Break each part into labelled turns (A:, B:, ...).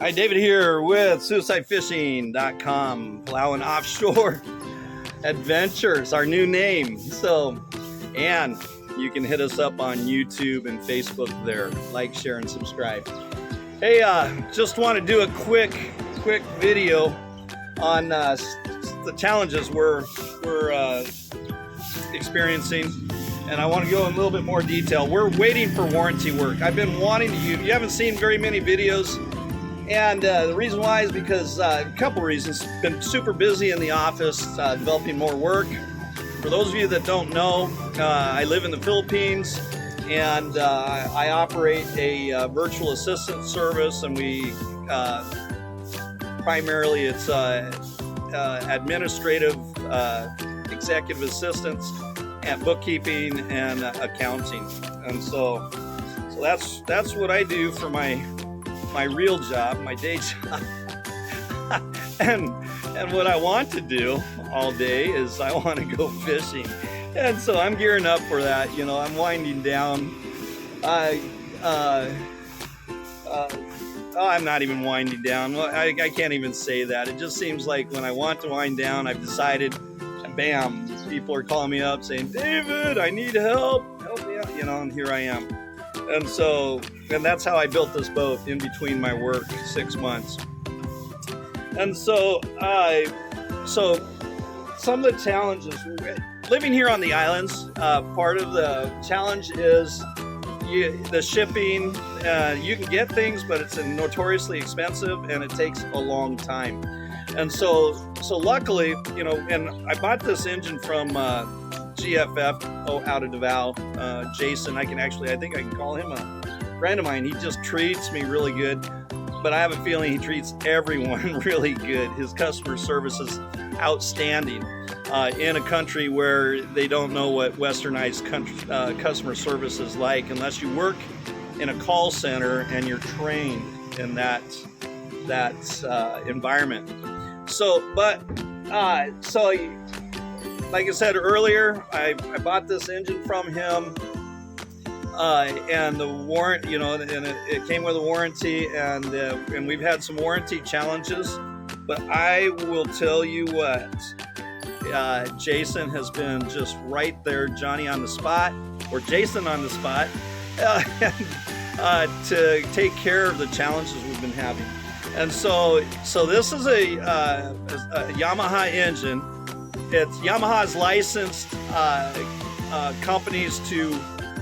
A: Hi, David here with suicidefishing.com, PALAWAN Offshore Adventures, our new name. And you can hit us up on YouTube and Facebook there. Like, share, and subscribe. Hey, just want to do a quick video on the challenges we're experiencing, and I want to go in a little bit more detail. We're waiting for warranty work. I've been wanting to you haven't seen very many videos, and the reason why is because a couple reasons. Been super busy in the office developing more work. For those of you that don't know, I live in the Philippines, and I operate a virtual assistant service, and we primarily it's administrative executive assistants and bookkeeping and accounting, and so that's what I do for my real job, my day job. and what I want to do all day is I want to go fishing, and so I'm gearing up for that. You know, I'm winding down. I'm not even winding down. Well, I can't even say that. It just seems like when I want to wind down, I've decided, and bam, people are calling me up saying, David, I need help me out, you know, and here I am. And that's how I built this boat in between my work, 6 months. And so some of the challenges, living here on the islands, part of the challenge is the shipping. You can get things, but it's notoriously expensive and it takes a long time. And so luckily, you know, and I bought this engine from GFF out of Davao. Jason, I think I can call him a friend of mine. He just treats me really good, but I have a feeling he treats everyone really good. His customer service is outstanding. In a country where they don't know what westernized customer service is like unless you work in a call center and you're trained in that environment. So like I said earlier, I bought this engine from him, and the warrant, you know, and it came with a warranty, and we've had some warranty challenges, but I will tell you what. Jason has been just right there, Johnny on the spot, or Jason on the spot, to take care of the challenges we've been having. And so this is a Yamaha engine. Yamaha's licensed companies to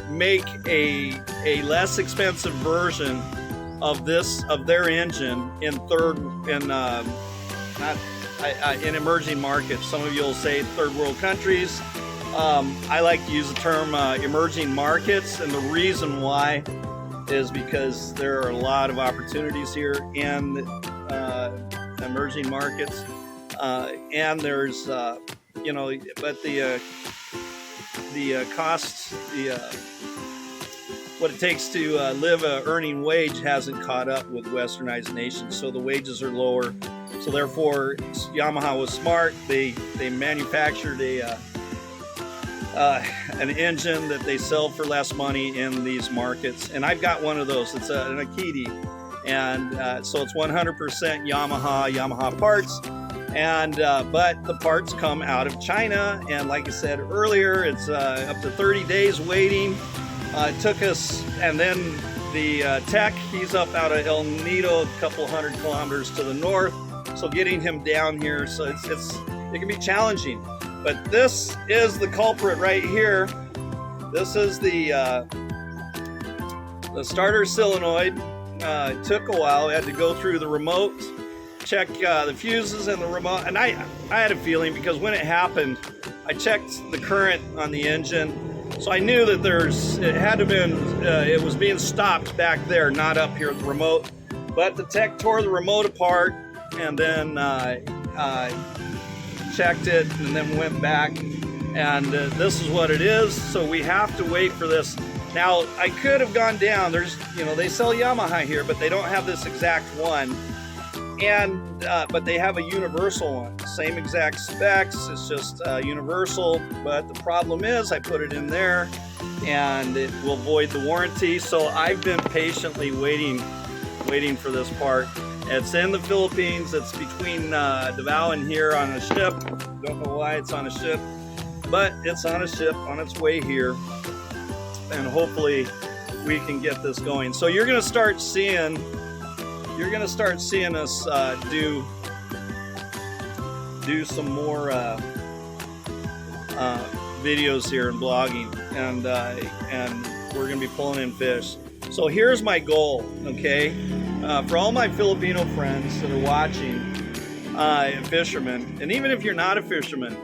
A: make a less expensive version of their engine in in emerging markets. Some of you will say third world countries. I like to use the term emerging markets, and the reason why is because there are a lot of opportunities here in emerging markets, and there's you know, but the costs, what it takes to live a earning wage hasn't caught up with westernized nations, so the wages are lower. So therefore, Yamaha was smart. They manufactured an engine that they sell for less money in these markets, and I've got one of those. It's an Akiti, and so it's 100% Yamaha parts, and but the parts come out of China, and like I said earlier, it's up to 30 days waiting. It took us, and then the tech, he's up out of El Nido, a couple hundred kilometers to the north. So getting him down here, so it can be challenging. But this is the culprit right here. This is the starter solenoid. It took a while. I had to go through the remote, check the fuses and the remote. And I had a feeling, because when it happened, I checked the current on the engine. So I knew that it had to have been, it was being stopped back there, not up here at the remote. But the tech tore the remote apart, and then checked it, and then went back, and this is what it is. So we have to wait for this. Now, I could have gone down. There's, you know, they sell Yamaha here, but they don't have this exact one, and but they have a universal one, same exact specs. It's just universal, but the problem is I put it in there and it will void the warranty. So I've been patiently waiting for this part. It's in the Philippines. It's between Davao and here on a ship. Don't know why it's on a ship, but it's on a ship on its way here, and hopefully we can get this going. So you're gonna start seeing us do some more videos here and blogging, and we're gonna be pulling in fish. So here's my goal, okay? For all my Filipino friends that are watching, fishermen, and even if you're not a fisherman,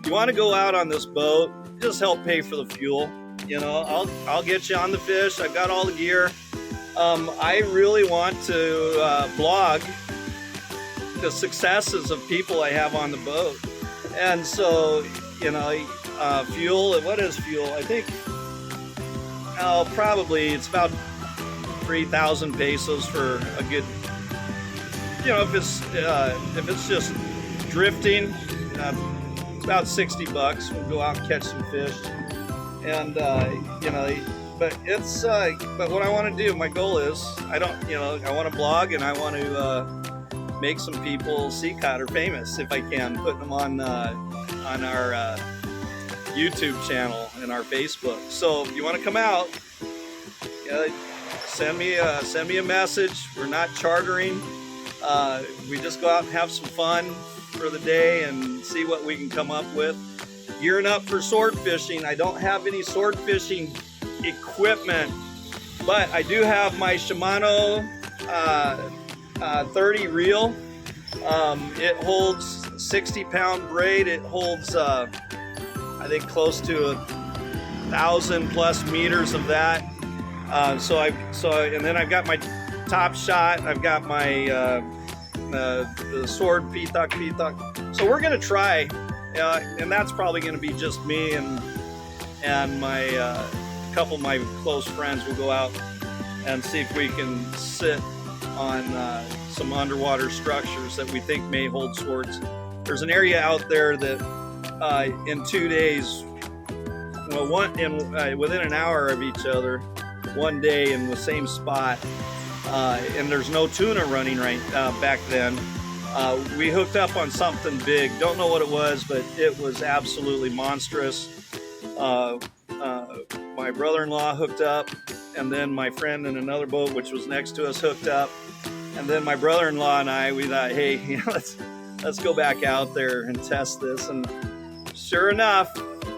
A: you want to go out on this boat, just help pay for the fuel. You know, I'll get you on the fish. I've got all the gear. I really want to blog the successes of people I have on the boat. And so, you know, fuel, what is fuel? I think, probably it's about 3,000 pesos for a good, you know, if it's just drifting, it's about 60 bucks. We'll go out and catch some fish. And, you know, but it's, but what I want to do, my goal is, I want to blog, and I want to make some people sea otter famous if I can, putting them on our YouTube channel and our Facebook. So if you want to come out, send me a message. We're not chartering. We just go out and have some fun for the day and see what we can come up with. Gearing up for sword fishing. I don't have any sword fishing equipment, but I do have my Shimano 30 reel. It holds 60-pound braid. It holds I think close to 1,000+ meters of that. And then I've got my top shot. I've got my the sword pitak. So we're gonna try, and that's probably gonna be just me and my couple of my close friends. Will go out and see if we can sit on some underwater structures that we think may hold swords. There's an area out there that in 2 days, well, within an hour of each other, one day in the same spot, and there's no tuna running right back then. We hooked up on something big. Don't know what it was, but it was absolutely monstrous. My brother-in-law hooked up, and then my friend in another boat, which was next to us, hooked up, and then my brother-in-law and I, we thought, hey, you know, let's go back out there and test this. And sure enough,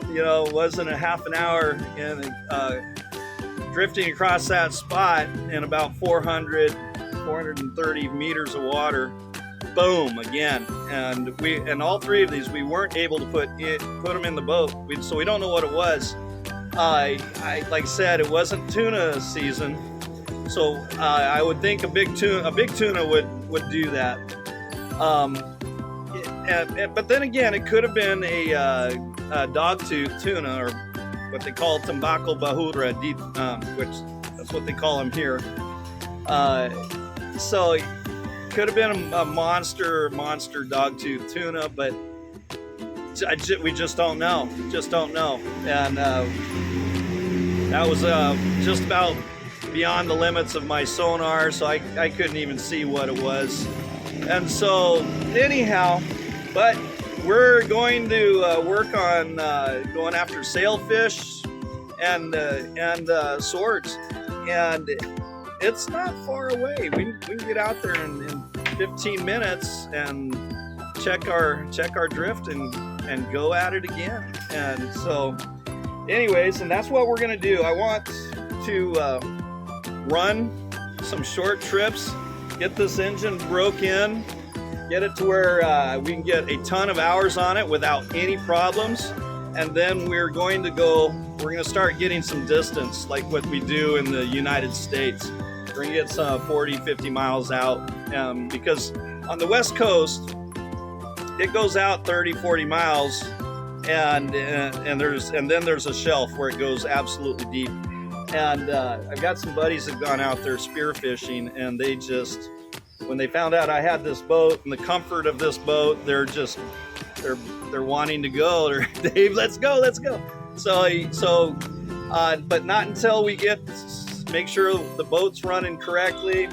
A: you know, it wasn't a half an hour, and drifting across that spot in about 430 meters of water, boom, again. And all three of these, we weren't able to put them in the boat, so we don't know what it was. Like I said, it wasn't tuna season, so I would think a big tuna would do that. But then again, it could have been a dogtooth tuna, or what they call tambako bahura, which that's what they call them here. So it could have been a monster dogtooth tuna, but we just don't know. And that was just about beyond the limits of my sonar, so I couldn't even see what it was. And so anyhow, but we're going to work on going after sailfish and swords, and it's not far away. We can get out there in 15 minutes and check our drift and go at it again. And so anyways, and that's what we're gonna do. I want to run some short trips, get this engine broke in, get it to where we can get a ton of hours on it without any problems, and then we're going to start getting some distance like what we do in the United States. We're gonna get some 40-50 miles out, because on the West Coast it goes out 30-40 miles, and then there's a shelf where it goes absolutely deep. And I've got some buddies that have gone out there spearfishing, and they just, when they found out I had this boat and the comfort of this boat, they're wanting to go. Dave, let's go. So, but not until we make sure the boat's running correctly,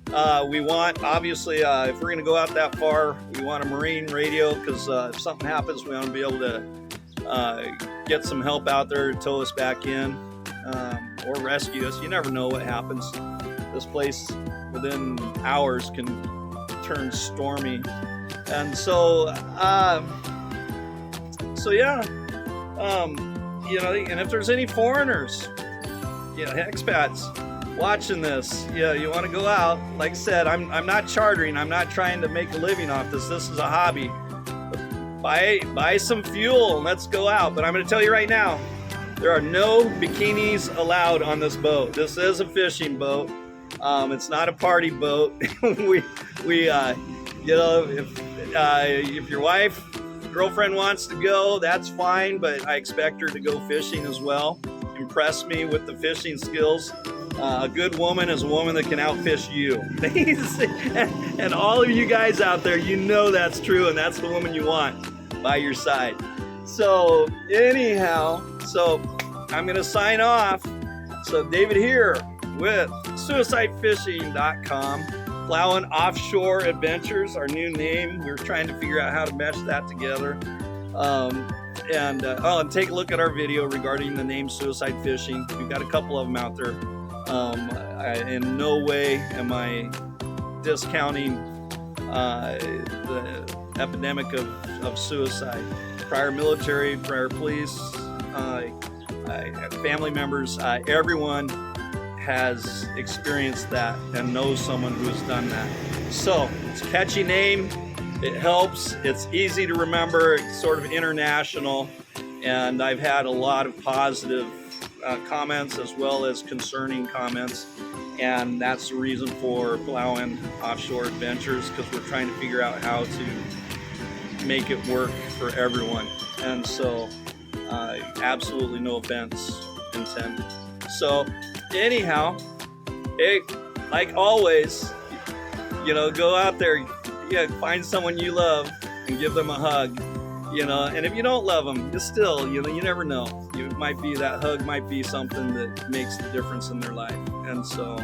A: We want, obviously, if we're going to go out that far, we want a marine radio, because if something happens, we want to be able to get some help out there to tow us back in, or rescue us. You never know what happens. This place within hours can turn stormy. And so yeah, you know, and if there's any foreigners, you know, expats watching this, yeah, you want to go out, like I said, I'm not chartering, I'm not trying to make a living off this. This is a hobby. Buy some fuel and let's go out. But I'm going to tell you right now, there are no bikinis allowed on this boat. This is a fishing boat. It's not a party boat. we you know, if your wife, girlfriend wants to go, that's fine, but I expect her to go fishing as well. Impress me with the fishing skills. A good woman is a woman that can outfish you. And all of you guys out there, you know that's true, and that's the woman you want by your side. So anyhow, so I'm gonna sign off. So David here with suicidefishing.com. PALAWAN Offshore Adventures, our new name. We're trying to figure out how to mesh that together. And take a look at our video regarding the name Suicide Fishing. We've got a couple of them out there. In no way am I discounting the epidemic of suicide. Prior military, prior police, family members, everyone has experienced that and knows someone who has done that. So it's a catchy name. It helps. It's easy to remember. It's sort of international, and I've had a lot of positive comments as well as concerning comments, and that's the reason for PALAWAN Offshore Adventures, because we're trying to figure out how to make it work for everyone. And so absolutely no offense intended. So anyhow, hey, like always, you know, go out there, yeah, find someone you love and give them a hug, you know. And if you don't love them, you still, you know, you never know. It might be that hug might be something that makes the difference in their life. And so,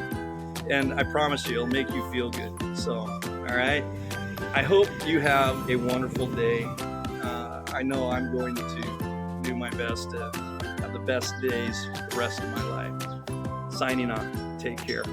A: and I promise you, it'll make you feel good. So, all right. I hope you have a wonderful day. I know I'm going to do my best to have the best days for the rest of my life. Signing off. Take care.